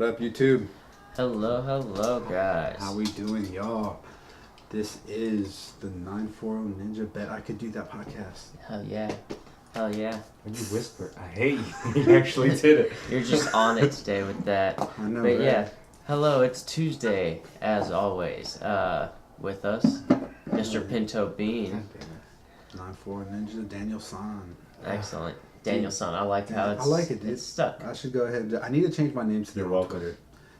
What up, YouTube? Hello, guys. How we doing, y'all? This is the 940 Ninja Bet. I could do that podcast. Hell yeah. When you whisper, I hate you. You actually did it. You're just on it today with that. I know, But right? yeah, hello, it's Tuesday, as always. With us, Mr. Pinto Bean. 940 Ninja, Daniel San. Excellent. Daniel San, I like how it's I like it, dude. It's stuck. I should go ahead and I need to change my name to You're on welcome. Twitter.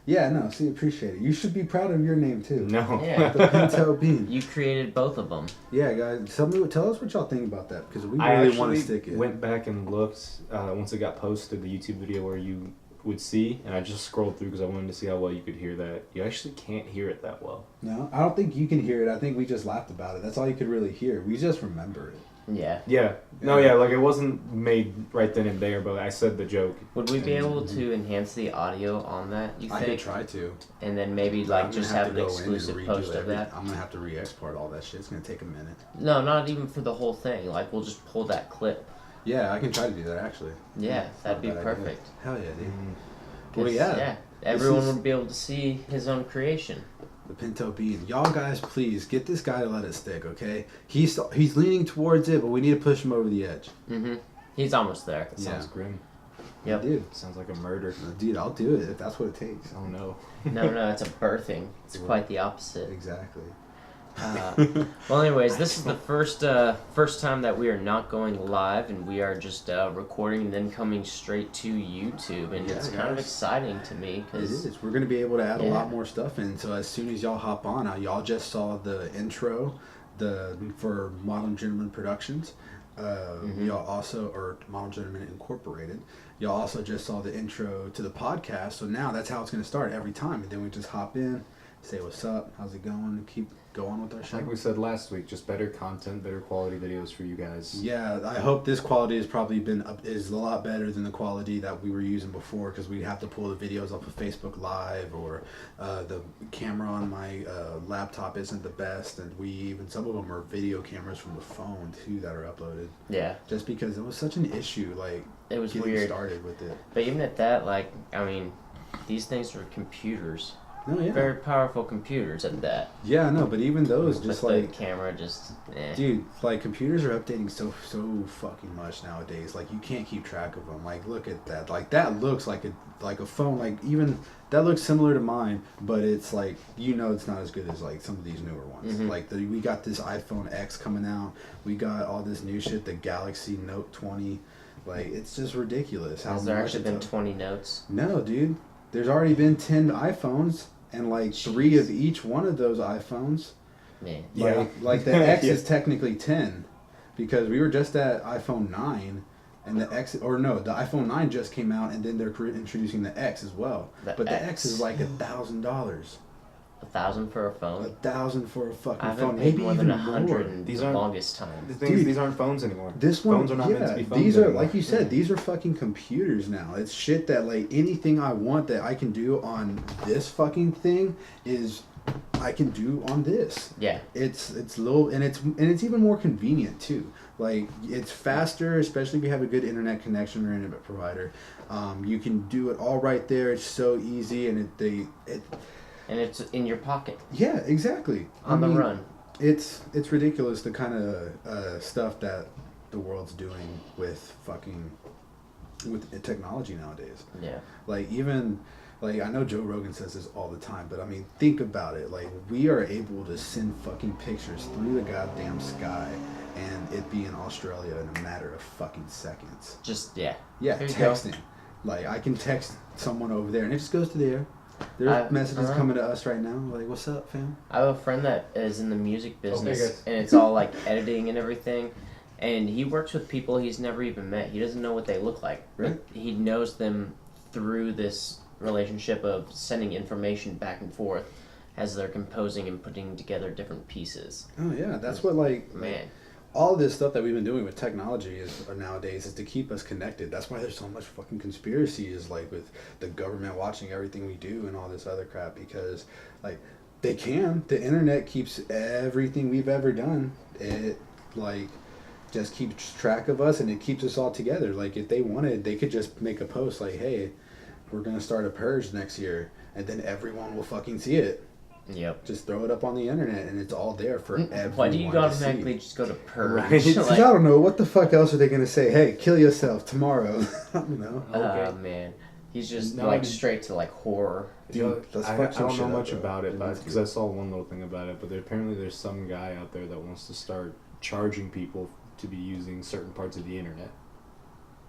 Yeah, no, see, appreciate it. You should be proud of your name, too. No. Yeah. The Pinto Bean. You created both of them. Yeah, guys, tell us what y'all think about that, because we I really want to actually stick it. went back and looked once it got posted, the YouTube video where you would see, and I just scrolled through because I wanted to see how well you could hear that. You actually can't hear it that well. No, I don't think you can hear it. I think we just laughed about it. That's all you could really hear. We just remember it. Yeah. Yeah. No, yeah, like it wasn't made right then and there, but I said the joke. Would we be able to enhance the audio on that, you I could think? try to. And then maybe I'm like gonna just have have to an go in and exclusive redo post of that? I'm gonna have to re-export all that shit. It's gonna take a minute. No, not even for the whole thing. Like we'll just pull that clip. Yeah, I can try to do that actually. Yeah, It's that'd be not a bad idea. perfect. Hell yeah, dude. 'Cause, Well, yeah. Everyone is- would be able to see his own creation. The Pinto Bean. Y'all guys, please get this guy to let it stick, okay? He's leaning towards it, but we need to push him over the edge. Mm-hmm. He's almost there. That sounds grim. Yep. Dude, Sounds like a murder. dude, I'll do it if that's what it takes. Oh no. No, it's a birthing. It's quite the opposite. Exactly. Well, anyways, this is the first time that we are not going live, and we are just recording and then coming straight to YouTube, and Yeah, it's kind of guys. exciting to me It because is. We're gonna be able to add a Yeah. lot more stuff in. So as soon as y'all hop on, y'all just saw the intro, for Modern Gentleman Productions. Y'all also, or Modern Gentleman Incorporated. Y'all also just saw the intro to the podcast. So now that's how it's gonna start every time, and then we just hop in, say what's up, how's it going, and keep going with our show. Like we said last week, just better content, better quality videos for you guys. Yeah, I hope this quality has probably is a lot better than the quality that we were using before, because we have to pull the videos off of Facebook Live, or the camera on my laptop isn't the best, and some of them are video cameras from the phone too that are uploaded. yeah, Just because it was such an issue, like it was getting weird. started with it. But even at that, like, I mean, these things are computers, No, yeah, very powerful computers at that. yeah, no, but even those, But just the like. camera, just Dude, like computers are updating so fucking much nowadays. Like you can't keep track of them. Like look at that. Like that looks like a phone. Like even that looks similar to mine, but it's like it's not as good as like some of these newer ones. Mhm. Like we got this iPhone X coming out. We got all this new shit. The Galaxy Note 20. Like it's just ridiculous. Has there actually been it's 20 notes? No, dude. There's already been 10 iPhones and like 3 of each one of those iPhones. Man. Yeah. Like the X Yeah. is technically 10, because we were just at iPhone 9, and the iPhone 9 just came out, and then they're introducing the X as well. The But the X. X is like $1,000. 1,000 for a phone? 1,000 for a fucking I haven't phone, paid maybe more than even 100 more. in These the aren't- longest time. The thing is, Dude, these aren't phones anymore. This one, Phones are not meant to be phones these are anymore. like you said. These are fucking computers now. It's shit that like anything I want that I can do on this fucking thing is I can do on this. Yeah. It's little, and it's even more convenient too. Like it's faster, especially if you have a good internet connection or internet provider. You can do it all right there. It's so easy, and And it's in your pocket yeah, exactly. on the run. It's ridiculous the kind of stuff that the world's doing with technology nowadays. Yeah. Like even like I know Joe Rogan says this all the time, but I mean think about it. Like we are able to send fucking pictures through the goddamn sky, and it be in Australia in a matter of fucking seconds. Just, yeah. Yeah, There you go. texting. Like I can text someone over there, and it just goes to the air. There's messages coming to us right now. Like, what's up, fam? I have a friend that is in the music business, guys. and it's all like editing and everything. And he works with people he's never even met. He doesn't know what they look like. Really? But he knows them through this relationship of sending information back and forth as they're composing and putting together different pieces. Oh yeah, that's what like Man. all this stuff that we've been doing with technology nowadays is to keep us connected. That's why there's so much fucking conspiracy, is like with the government watching everything we do and all this other crap, because like the internet keeps everything we've ever done. It like just keeps track of us, and it keeps us all together. Like if they wanted, they could just make a post like, hey, we're gonna start a purge next year, and then everyone will fucking see it. Yep. Just throw it up on the internet, and it's all there for everyone. Why do you to automatically see. just go to purge? Right. Because I don't know what the fuck else are they gonna say. Hey, kill yourself tomorrow. You know. Oh man, he's just No, like dude. straight to like horror. Dude, let's I fuck some don't know shit much up, bro. about it, It but needs because to. I saw one little thing about it. But apparently, there's some guy out there that wants to start charging people to be using certain parts of the internet.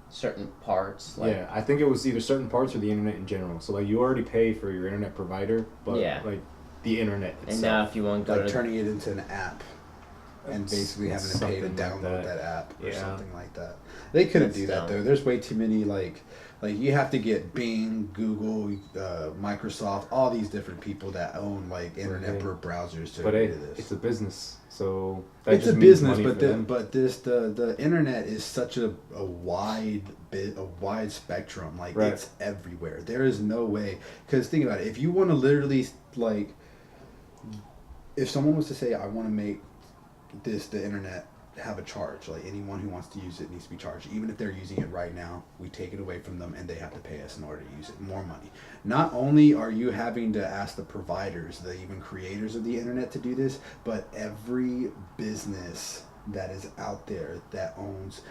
Certain parts, like Yeah, I think it was either certain parts or the internet in general. So like, you already pay for your internet provider, but Yeah. like the internet itself. and now if you want to go Like to turning it into an app, and basically having to pay to Something like download that. that app or Yeah. something like that. They couldn't That's do that dumb. though. There's way too many like you have to get Bing, Google, Microsoft, all these different people that own like internet browsers to But agree hey, to this. it's a business, so that It's just a means business, money but for them. the internet is such a wide spectrum. Like Right. it's everywhere. There is no way. Because think about it. If you want to literally like, if someone was to say, I want to make the internet have a charge, like anyone who wants to use it needs to be charged, even if they're using it right now, we take it away from them and they have to pay us in order to use it, more money. Not only are you having to ask the providers, the even creators of the internet to do this, but every business that is out there that owns,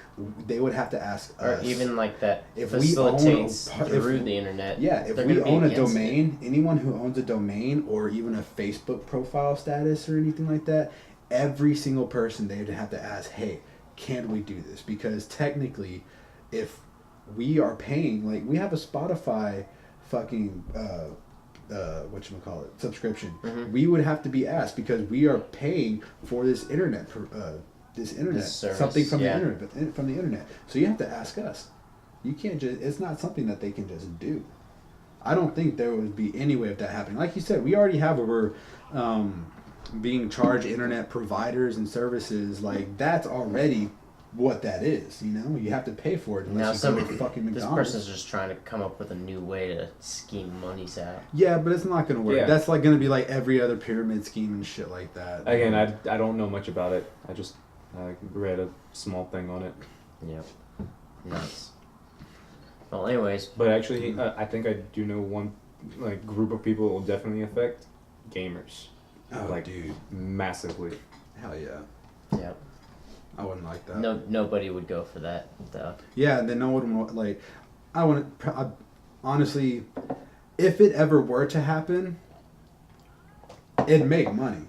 they would have to ask or us. even like that If we own a facilitates par- through if- the internet. Yeah, if they're we gonna be own a against it. domain, anyone who owns a domain or even a Facebook profile status or anything like that, every single person, they would have to ask, hey, can we do this? Because technically, if we are paying, like we have a Spotify fucking whatchamacallit, subscription, we would have to be asked because we are paying for this internet this service, something from yeah. the internet. So you have to ask us. You can't just, it's not something that they can just do. I don't think there would be any way of that happening. Like you said, we already have where we're being charged internet providers and services. Like that's already what that is. You know, you have to pay for it Now unless you go to fucking this McDonald's. person's just trying to come up with a new way to scheme monies out. Yeah, but it's not going to work. Yeah. That's like going to be like every other pyramid scheme and shit like that. Again, I don't know much about it. I just read a small thing on it. Yep. Nice. Well, anyways, But actually, I think I do know one like group of people it will definitely affect: gamers. Oh, like dude. Massively. Hell yeah. yep. I wouldn't like that. Nobody would go for that though. Yeah, and then no one would, like, I wouldn't, honestly, if it ever were to happen, it'd make money.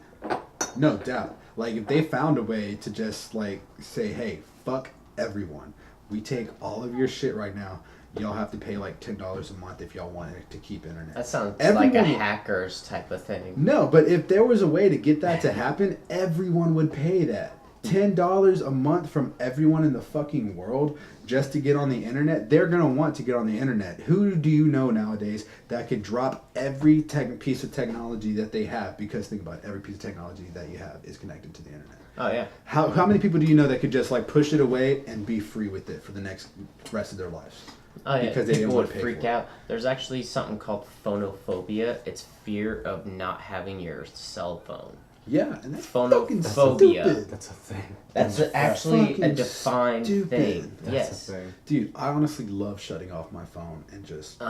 No doubt. Like, if they found a way to just, like, say, hey, fuck everyone. We take all of your shit right now. Y'all have to pay, like, $10 a month if y'all want it to keep internet. That sounds Everyone- like a hackers type of thing. No, but if there was a way to get that to happen, everyone would pay that. $10 a month from everyone in the fucking world just to get on the internet. They're going to want to get on the internet. Who do you know nowadays that could drop every piece of technology that they have? Because think about it, every piece of technology that you have is connected to the internet. Oh yeah. How many people do you know that could just like push it away and be free with it for the next rest of their lives? Oh yeah. Because they didn't People want would to pay freak for it. out. There's actually something called phonophobia. It's fear of not having your cell phone. Yeah, and that's fucking Phonophobia. stupid. That's a thing. That's actually a fucking defined stupid. thing. That's Yes. a thing. Dude, I honestly love shutting off my phone and just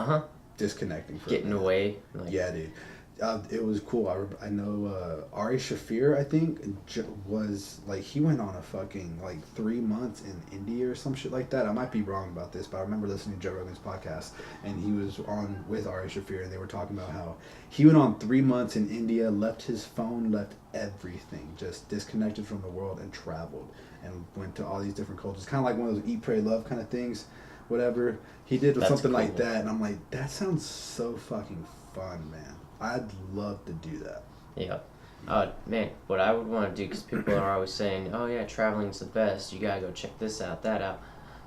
disconnecting for a Getting minute. away. Like, Yeah, dude. It was cool. I know Ari Shafir, I think, was like, he went on a fucking like 3 months in India or some shit like that. I might be wrong about this, but I remember listening to Joe Rogan's podcast, and he was on with Ari Shafir, and they were talking about how he went on 3 months in India, left his phone, left everything, just disconnected from the world, and traveled and went to all these different cultures. Kind of like one of those eat, pray, love kind of things, whatever. He did That's something like cool. that, and I'm like, that sounds so fucking fun, man. I'd love to do that. Yeah. Man, what I would want to do, because people are always saying, oh yeah, traveling's the best, you gotta go check this out, that out.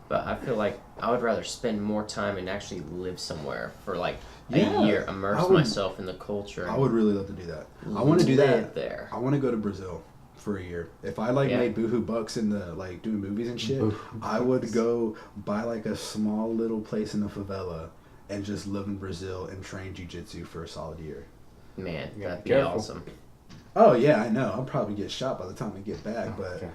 But I feel like I would rather spend more time and actually live somewhere for like Yeah, a year, immerse I would- myself in the culture. I would really love to do that. I want to do that. Live there. I want to go to Brazil for a year. If I like Yeah. made boohoo bucks in the like doing movies and shit, Boohoo I would go buy like a small little place in a favela and just live in Brazil and train jiu-jitsu for a solid year. Man, You gotta that'd be be careful. awesome. Oh yeah, I know. I'll probably get shot by the time we get back, but Okay.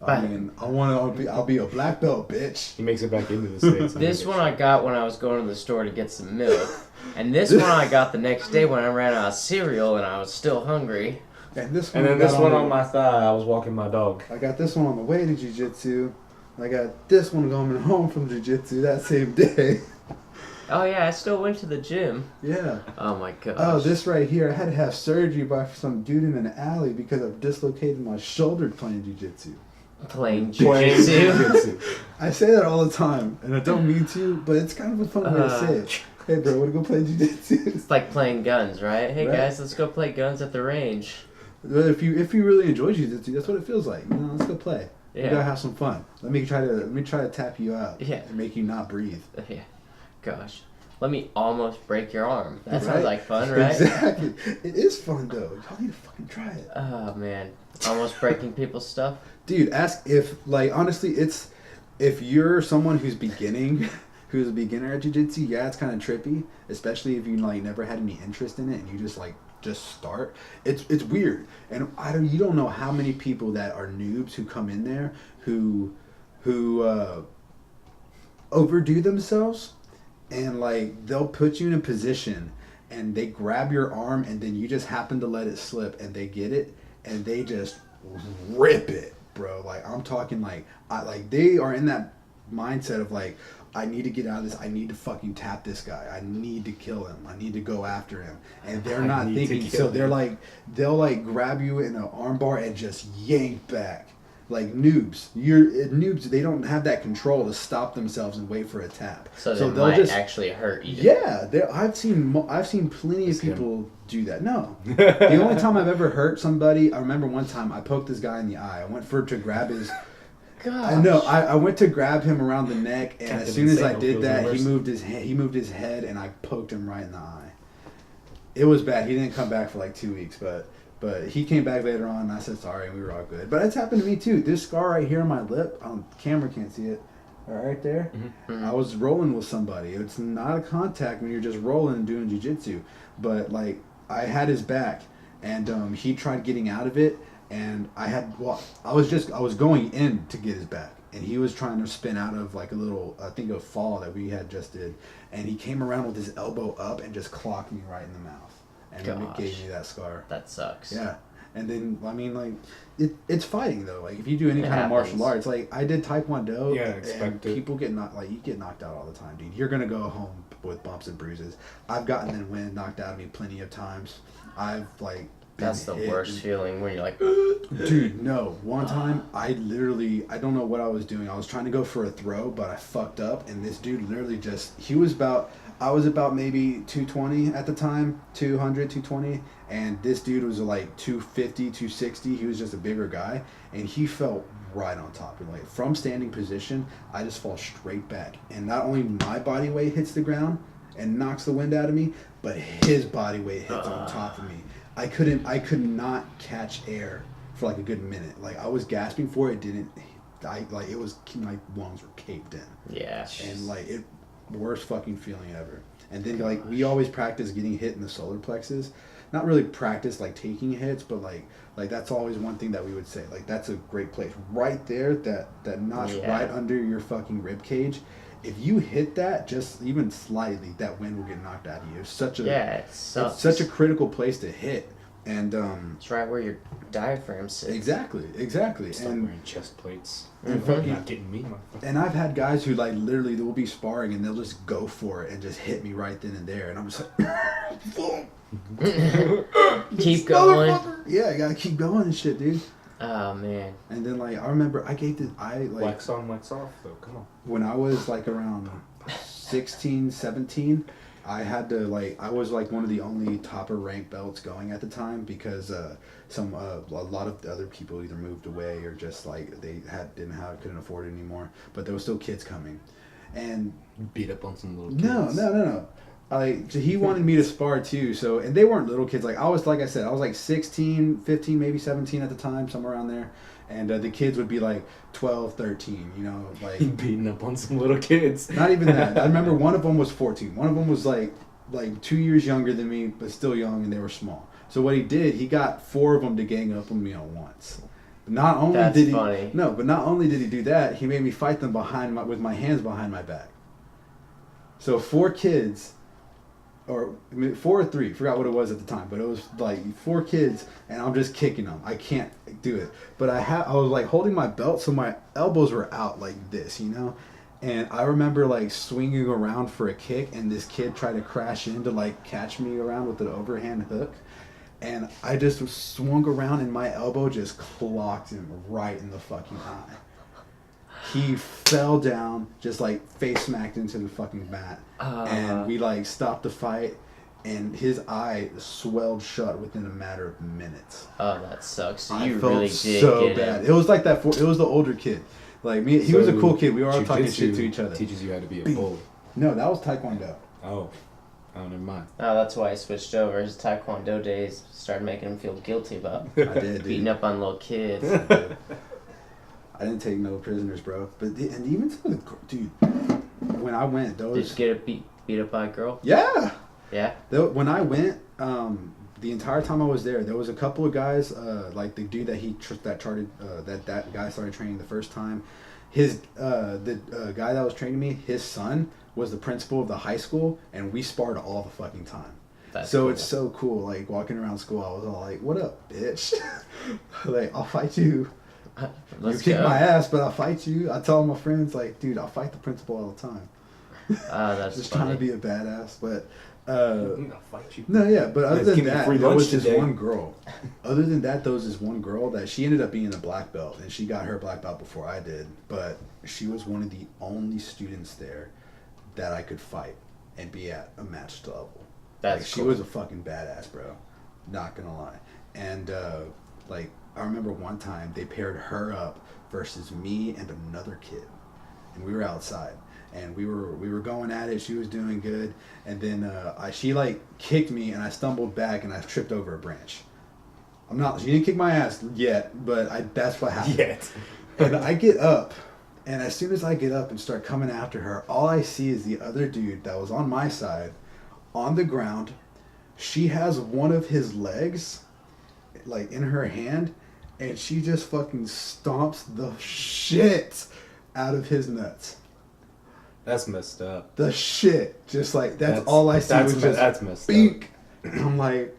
I'll be a black belt, bitch. He makes it back into the States. This one I got when I was going to the store to get some milk. And this one I got the next day when I ran out of cereal and I was still hungry. And this one on my thigh, I was walking my dog. I got this one on the way to jiu-jitsu. I got this one coming home from jiu-jitsu that same day. Oh yeah, I still went to the gym. Yeah. Oh my gosh. Oh, this right here, I had to have surgery by some dude in an alley because I've dislocated my shoulder playing jiu-jitsu. Playing jiu-jitsu. I say that all the time, and I don't mean to, but it's kind of a fun way to say it. Hey bro, wanna go play jiu-jitsu? It's like playing guns, right? Hey Right. guys, let's go play guns at the range. If you really enjoy jiu-jitsu, that's what it feels like. You know, let's go play. Yeah. We gotta have some fun. Let me try to tap you out. Yeah. And make you not breathe. Yeah. Gosh. Let me almost break your arm. That Right? sounds like fun, right? Exactly. It is fun though. Y'all need to fucking try it. Oh man. Almost breaking people's stuff. Dude, ask if honestly if you're someone who's a beginner at jiu-jitsu, yeah, it's kind of trippy, especially if you never had any interest in it and you just start. It's weird. And you don't know how many people that are noobs who come in there who overdo themselves, and they'll put you in a position and they grab your arm and then you just happen to let it slip and they get it and they just rip it, bro. I'm talking they are in that mindset of I need to get out of this. I need to fucking tap this guy. I need to kill him. I need to go after him. And they're not thinking. So they'll grab you in an armbar and just yank back. Like noobs. Noobs, they don't have that control to stop themselves and wait for a tap. So they'll might actually hurt you. Yeah, I've seen plenty of people do that. No. The only time I've ever hurt somebody, I remember one time I poked this guy in the eye. I went to grab his... Gosh. I know. I went to grab him around the neck, and as soon as I did that, he moved his head, and I poked him right in the eye. It was bad. He didn't come back for 2 weeks, but he came back later on, and I said sorry, and we were all good. But it's happened to me too. This scar right here on my lip, camera can't see it, right there. Mm-hmm. I was rolling with somebody. It's not a contact when you're just rolling and doing jiu-jitsu, but I had his back, and he tried getting out of it. And I was going in to get his back, and he was trying to spin out of a fall that we had just did, and he came around with his elbow up and just clocked me right in the mouth, and then it gave me that scar. That sucks. Yeah, and then it's fighting though. If you do any kind of martial arts, I did Taekwondo. Yeah, expect it. People get you get knocked out all the time, dude. You're gonna go home with bumps and bruises. I've gotten the wind knocked out of me plenty of times. I've That's the worst feeling when you're like... Dude, no. One time, I don't know what I was doing. I was trying to go for a throw, but I fucked up, and this dude literally I was about maybe 220 at the time, 200, 220, and this dude was 250, 260. He was just a bigger guy, and he fell right on top. And from standing position, I just fall straight back. And not only my body weight hits the ground and knocks the wind out of me, but his body weight hits on top of me. I could not catch air for a good minute. I was gasping for it. It was, my lungs were caved in. Yeah. And worst fucking feeling ever. And then we always practice getting hit in the solar plexus. Not really practice taking hits, but that's always one thing that we would say. That's a great place. Right there, that notch right under your fucking rib cage. If you hit that just even slightly, that wind will get knocked out of you. It's such a critical place to hit, and it's right where your diaphragm sits. Exactly. Start wearing chest plates. And You're not getting me, and I've had guys who literally they'll be sparring and they'll just go for it and just hit me right then and there, and I'm just Keep going. Yeah, you gotta keep going and shit, dude. Oh man. And then I remember I gave wax on, wax off though. Come on. When I was around 16, 17, I had to I was one of the only topper ranked belts going at the time because a lot of the other people either moved away or just couldn't afford it anymore. But there was still kids coming, and beat up on some little kids. No. So he wanted me to spar too. So, and they weren't little kids. I was 16, 15, maybe 17 at the time, somewhere around there. And the kids would be 12, 13, beating up on some little kids. Not even that. I remember one of them was 14. One of them was 2 years younger than me, but still young, and they were small. So what he did, he got 4 of them to gang up on me at once. Not only That's did he funny. no, but not only did he do that, he made me fight them with my hands behind my back. So 4 kids, or 4 or 3, forgot what it was at the time, but it was like 4 kids, and I'm just kicking them. I can't do it, but I was like holding my belt, so my elbows were out like this, you know. And I remember like swinging around for a kick, and this kid tried to crash in to like catch me around with an overhand hook. And I just swung around and my elbow just clocked him right in the fucking eye. He fell down, just like face smacked into the fucking mat. And we like stopped the fight, and his eye swelled shut within a matter of minutes. Oh, that sucks. So I you felt really did so get bad. him. It was like that. It was the older kid. Like me, he was a cool kid. We were all talking Jiu-jitsu shit to each other. Teaches you how to be a bully. No, that was Taekwondo. Oh, never mind. Oh, that's why he switched over. His Taekwondo days started making him feel guilty about I did, beating dude. up on little kids. I didn't take no prisoners, bro. But and even some of the dude, when I went, those Did you get a beat up by a girl? yeah. Yeah. When I went, the entire time I was there was a couple of guys, like the dude that guy started training the first time. The guy that was training me, his son was the principal of the high school, and we sparred all the fucking time. That's so cool. it's so cool. Like walking around school, I was all like, "What up, bitch? Like I'll fight you. Let's You kick go. my ass, but I'll fight you." I tell my friends like, "Dude, I'll fight the principal all the time." That's Just funny. trying to be a badass, but. I'll fight you. No, yeah, but other Let's than give me that, free there lunch was this today. one girl. Other than that, there was this one girl that she ended up being a black belt, and she got her black belt before I did. But she was one of the only students there that I could fight and be at a matched level. That's like, she cool. was a fucking badass, bro. Not gonna lie. And like I remember one time they paired her up versus me and another kid, and we were outside. And we were going at it. She was doing good, and then she like kicked me, and I stumbled back, and I tripped over a branch. She didn't kick my ass yet, but that's what happened. Yet. And I get up, and as soon as I get up and start coming after her, all I see is the other dude that was on my side, on the ground. She has one of his legs, like in her hand, and she just fucking stomps the shit out of his nuts. That's messed up. The shit, just like that's all I see was just that's messed bink. And I'm like,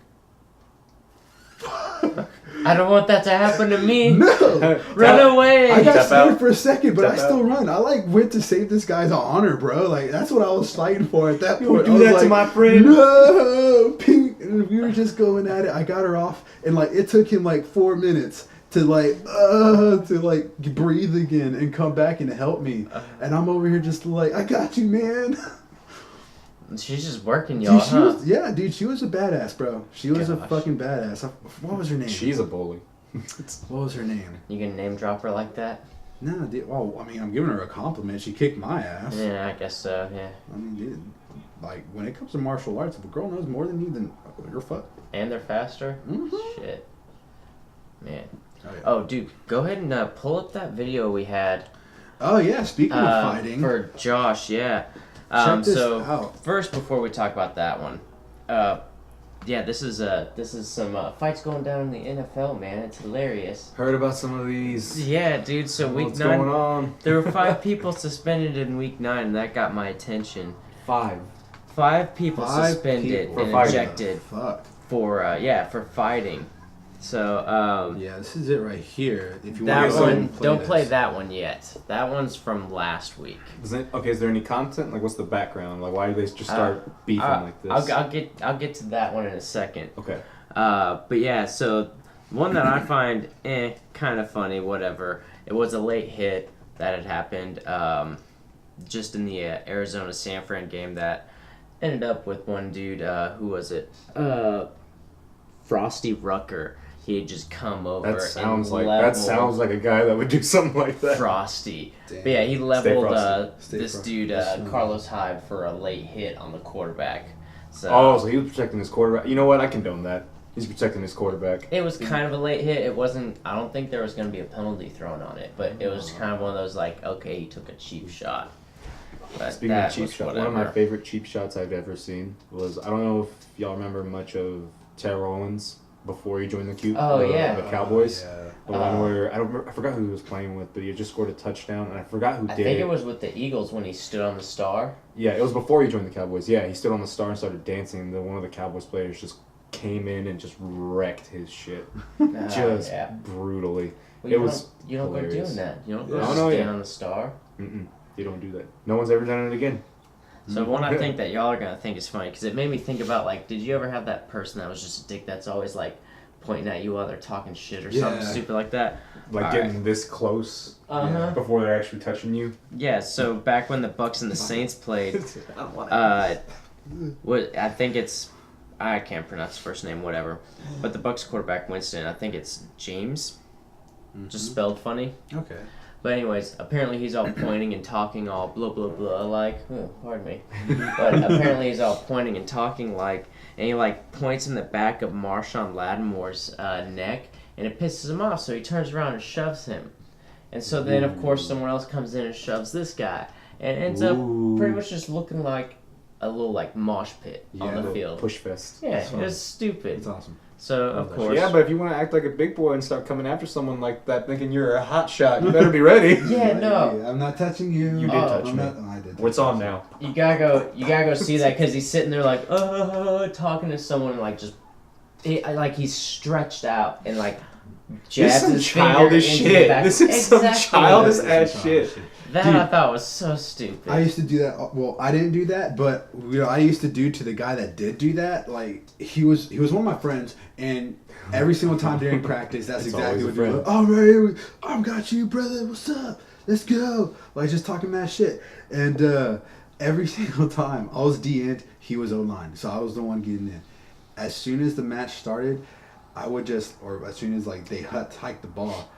I don't want that to happen to me. no, Run away. I got Tap scared out. for a second, but Tap I still out. run. I like went to save this guy's honor, bro. Like that's what I was fighting for at that You point. would do I was that to like, my friend? No, pink. And we were just going at it. I got her off, and like it took him like 4 minutes to breathe again and come back and help me. And I'm over here just like, I got you, man. She's just working y'all, Dude, she was a badass, bro. She was a Gosh. fucking badass. What was her name? She's a bully. What was her name? You gonna name drop her like that? No, dude. Well, I mean, I'm giving her a compliment. She kicked my ass. Yeah, I guess so. Yeah. I mean, dude, like when it comes to martial arts, if a girl knows more than you, then you're fucked. And they're faster. Mhm. Shit. Man. Oh, yeah. Oh, dude, go ahead and pull up that video we had. Oh yeah. Speaking of fighting, For Josh, yeah. check this So out. first, before we talk about that one, yeah, this is some fights going down in the NFL, man. It's hilarious. Heard about some of these. Yeah, dude. So week What's 9, going on? there were 5 people suspended in week 9, and that got my attention. 5. 5 people suspended people. and For fighting. ejected Fuck. for fighting. So Yeah, this is it right here. If you that want to one, don't this. play that one yet. That one's from last week. Is there any content? Like, what's the background? Like, why did they just start beefing like this? I'll get to that one in a second. Okay. But yeah, so one that I find kind of funny, whatever. It was a late hit that had happened just in the Arizona San Fran game that ended up with one dude. Who was it? Frosty Rucker. He had just come over. That sounds and like a guy that would do something like that. Frosty. Damn. But yeah, he leveled Frosty. this Frosty. dude That's funny. Carlos Hyde for a late hit on the quarterback. So So he was protecting his quarterback. You know what? I condone that. He's protecting his quarterback. it was kind of a late hit. It wasn't. I don't think there was going to be a penalty thrown on it, but it was kind of one of those like, okay, he took a cheap shot. But Speaking that of cheap was shots, one of my whatever. favorite cheap shots I've ever seen was, I don't know if y'all remember much of Terrell Owens before he joined the Oh, yeah. the Cowboys. Yeah. The one where I forgot who he was playing with, but he had just scored a touchdown, and I forgot who did it. I think it was with the Eagles when he stood on the star. Yeah, it was before he joined the Cowboys. Yeah, he stood on the star and started dancing. And then one of the Cowboys players just came in and just wrecked his shit, just brutally. Well, you don't go doing that. You don't go stand on the star. You don't do that. No one's ever done it again. So one I think that y'all are gonna think is funny because it made me think about like, did you ever have that person that was just a dick that's always like pointing at you while they're talking shit or something stupid like that? Like getting this close before they're actually touching you? Yeah, so back when the Bucks and the Saints played, I think it's, I can't pronounce his first name, whatever, but the Bucks quarterback Winston, I think it's James, just spelled funny. Okay. But anyways, apparently he's all pointing and talking all blah blah blah like, pardon me, but apparently he's all pointing and talking like, and he like points in the back of Marshawn Lattimore's neck, and it pisses him off, so he turns around and shoves him. And so then, of course, someone else comes in and shoves this guy. And it ends up pretty much just looking like a little, like, mosh pit on the field. Push fest. Yeah, it was stupid. It's awesome. So, of course... Yeah, but if you want to act like a big boy and start coming after someone like that, thinking you're a hot shot, you better be ready. No. I'm not touching you. You did touch me. I did. What's on now? You gotta go see that, because he's sitting there, like, talking to someone, like, just... he's stretched out and, like... This is some childish shit. This is some childish ass shit. That Dude, I thought was so stupid. I used to do that. Well, I didn't do that, but I used to do to the guy that did do that. Like he was one of my friends, and every single time during practice, that's exactly what he would do. All right, I got you, brother. What's up? Let's go. Like just talking mad shit, and every single time I was D-end, he was O-line, so I was the one getting in. As soon as the match started, I would just, or as soon as like they hiked the ball,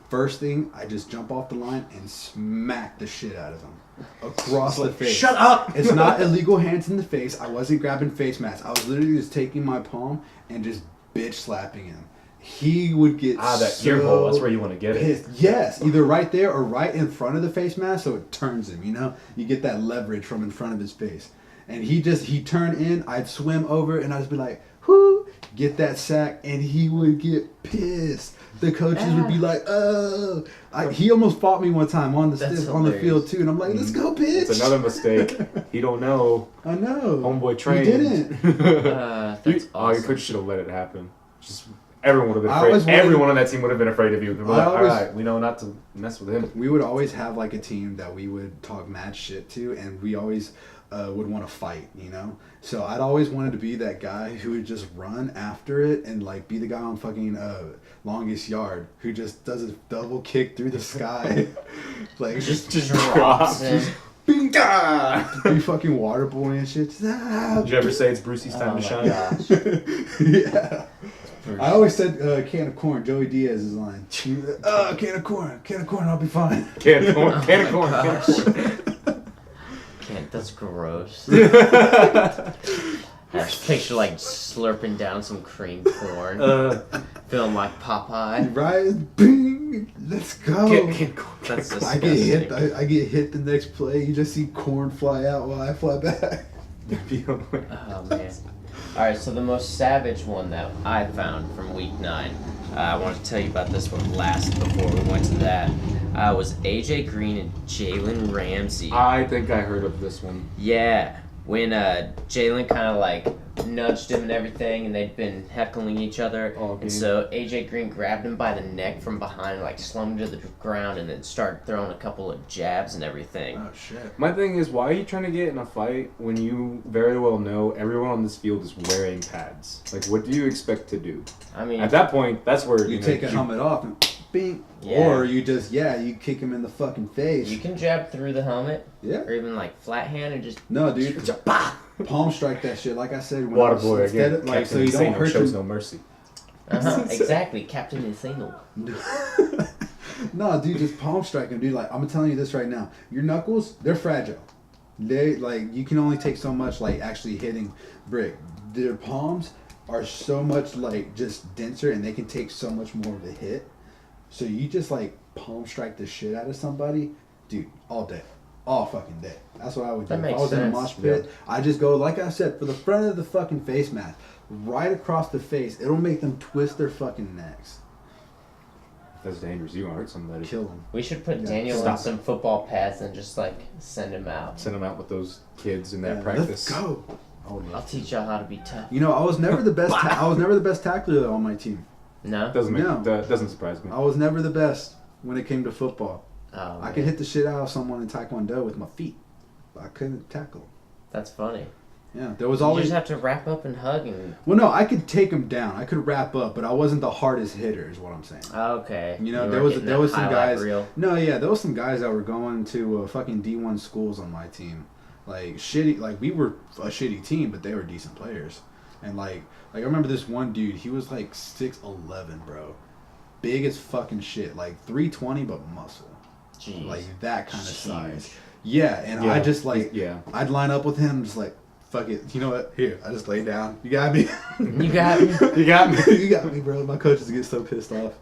first thing I just jump off the line and smack the shit out of him across the face. Shut up! It's not illegal hands in the face. I wasn't grabbing face masks. I was literally just taking my palm and just bitch slapping him. He would get that ear hole. That's where you want to get pissed. Yes, either right there or right in front of the face mask, so it turns him. You know, you get that leverage from in front of his face. And he turned in. I'd swim over and I'd just be like, whoo, get that sack, and he would get pissed. The coaches would be like, oh. He almost fought me one time on the field too, and I'm like, let's go, bitch. It's another mistake. He don't know. I know. Homeboy trained. He didn't. That's awesome. Your coach should have let it happen. Just everyone would have been afraid. Everyone on that team would have been afraid of you. Like, all right, we know not to mess with him. We would always have like a team that we would talk mad shit to, and we always would want to fight, you know? So I'd always wanted to be that guy who would just run after it and like be the guy on fucking longest yard who just does a double kick through the sky. Like just drops him. Bing, be fucking water boy and shit. Did you ever say it's Brucey's time to shine? Yeah. I always said can of corn. Joey Diaz's line. Can of corn, I'll be fine. Can of corn. That's gross. I just picture like slurping down some cream corn, feeling like Popeye. Right? Bing! Let's go. That's disgusting. I get hit the next play. You just see corn fly out while I fly back. Oh man! All right, so the most savage one that I found from week 9. I want to tell you about this one last before we went to that. Was AJ Green and Jalen Ramsey. I think I heard of this one. Yeah, when Jalen kind of like nudged him and everything, and they'd been heckling each other, and so AJ Green grabbed him by the neck from behind, like slumped him to the ground, and then started throwing a couple of jabs and everything. Oh shit! My thing is, why are you trying to get in a fight when you very well know everyone on this field is wearing pads? Like, what do you expect to do? I mean, at that point, that's where you take a helmet off and bing. Yeah. Or you just, you kick him in the fucking face. You can jab through the helmet. Yeah. Or even like flat hand and just... No, dude. Palm strike that shit. Like I said. Water boy again. Like, so you don't hurt shows no mercy. Exactly. Captain Insano. No, dude, just palm strike him, dude. Like, I'm telling you this right now. Your knuckles, they're fragile. They, like, you can only take so much, like, actually hitting brick. Their palms are so much, like, just denser, and they can take so much more of a hit. So you just like palm strike the shit out of somebody, dude, all day. All fucking day. That's what I would do. If I was in a mosh pit, I just go, like I said, for the front of the fucking face mask, right across the face. It'll make them twist their fucking necks. That's dangerous. You gonna hurt somebody. Kill him. We should put Yeah, Daniel stop on some football pads and just like send him out. Send them out with those kids in that Yeah, practice. Let's go. I'll teach y'all how to be tough. You know, I was never the best. I was never the best tackler though on my team. No? That doesn't surprise me. I was never the best when it came to football. Oh, I could hit the shit out of someone in Taekwondo with my feet, but I couldn't tackle. That's funny. Yeah, there was You always. just have to wrap up and hug and... Well, no, I could take him down. I could wrap up, but I wasn't the hardest hitter. Is what I'm saying. Okay. You know, You there weren't was getting there that was some highlight guys. reel. No, yeah, there was some guys that were going to fucking D1 schools on my team, like shitty. Like we were a shitty team, but they were decent players. And like I remember this one dude. He was like 6'11", bro, big as fucking shit, like 320 but muscle, Jeez. like that kind of Jeez. size. Yeah, and I just like yeah. I'd line up with him, just like fuck it. You know what? Here, I just lay down. You got me. You got me. You got me. You got me, bro. My coaches get so pissed off.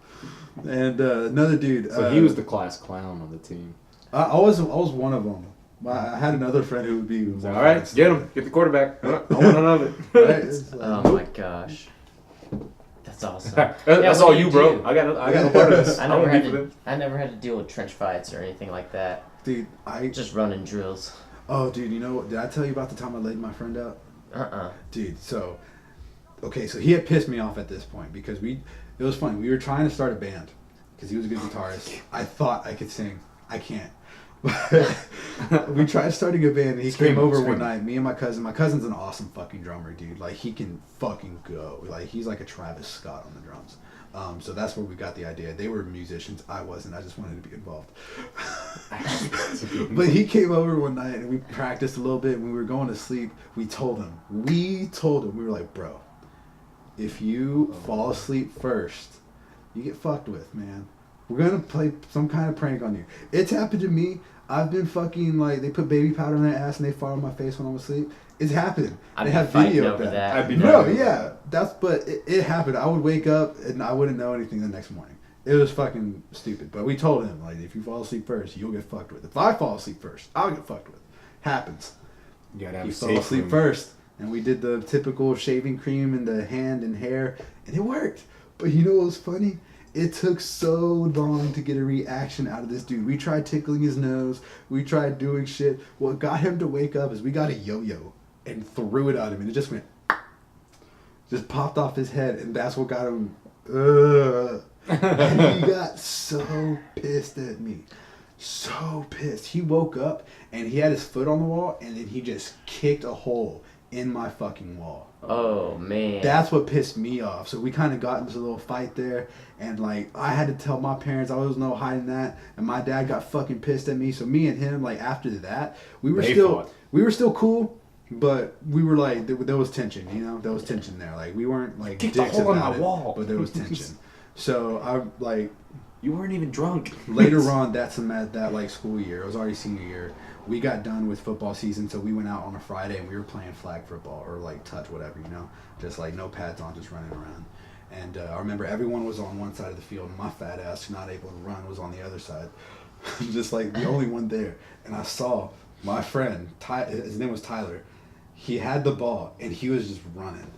And another dude. So he was the class clown on the team. I was one of them. I had another friend who would be. He's like, all right, get him. Get the quarterback. I want none of it. Right? It's like, Oh nope. my gosh. That's awesome. That's what all do you, you bro. do? I got no part of this. I I never don't had beef with to. him. I never had to deal with trench fights or anything like that. Dude, Just running drills. Oh, dude, you know what? Did I tell you about the time I laid my friend out? Dude, so. Okay, so he had pissed me off at this point because it was funny. We were trying to start a band because he was a good guitarist. I thought I could sing. I can't. We tried starting a band and he came over one night, me and my cousin. My cousin's an awesome fucking drummer, dude. Like, he can fucking go. Like, he's like a Travis Scott on the drums. So that's where we got the idea. They were musicians. I wasn't. I just wanted to be involved. But he came over one night and we practiced a little bit. When we were going to sleep, we told him. We were like, bro, if you fall asleep first, you get fucked with, man. We're going to play some kind of prank on you. It's happened to me. I've been fucking, like, they put baby powder on their ass and they fart on my face when I'm asleep. It's happened. I'd They be have fighting video over of that. I'd be No, fighting over yeah. But it happened. I would wake up and I wouldn't know anything the next morning. It was fucking stupid. But we told him, like, if you fall asleep first, you'll get fucked with. If I fall asleep first, I'll get fucked with. Happens. You gotta have He a fell safe asleep room. first. And we did the typical shaving cream in the hand and hair. And it worked. But you know what was funny? It took so long to get a reaction out of this dude. We tried tickling his nose. We tried doing shit. What got him to wake up is we got a yo-yo and threw it at him. And it just went... Just popped off his head. And that's what got him... And he got so pissed at me. So pissed. He woke up and he had his foot on the wall. And then he just kicked a hole in my fucking wall. Oh man. That's what pissed me off. So we kind of got into a little fight there, and like I had to tell my parents. I was no hiding that, and my dad got fucking pissed at me. So me and him, like after that, we were still cool, but we were like there was tension. You know, there was tension there. Like we weren't like Kicked dicks a hole in about my it, wall. but there was tension. So I like You weren't even drunk. later on that like school year. It was already senior year. We got done with football season, so we went out on a Friday and we were playing flag football or like touch, whatever, you know, just like no pads on, just running around. And I remember everyone was on one side of the field, and my fat ass, not able to run, was on the other side, just like the only one there. And I saw my friend, his name was Tyler. He had the ball and he was just running.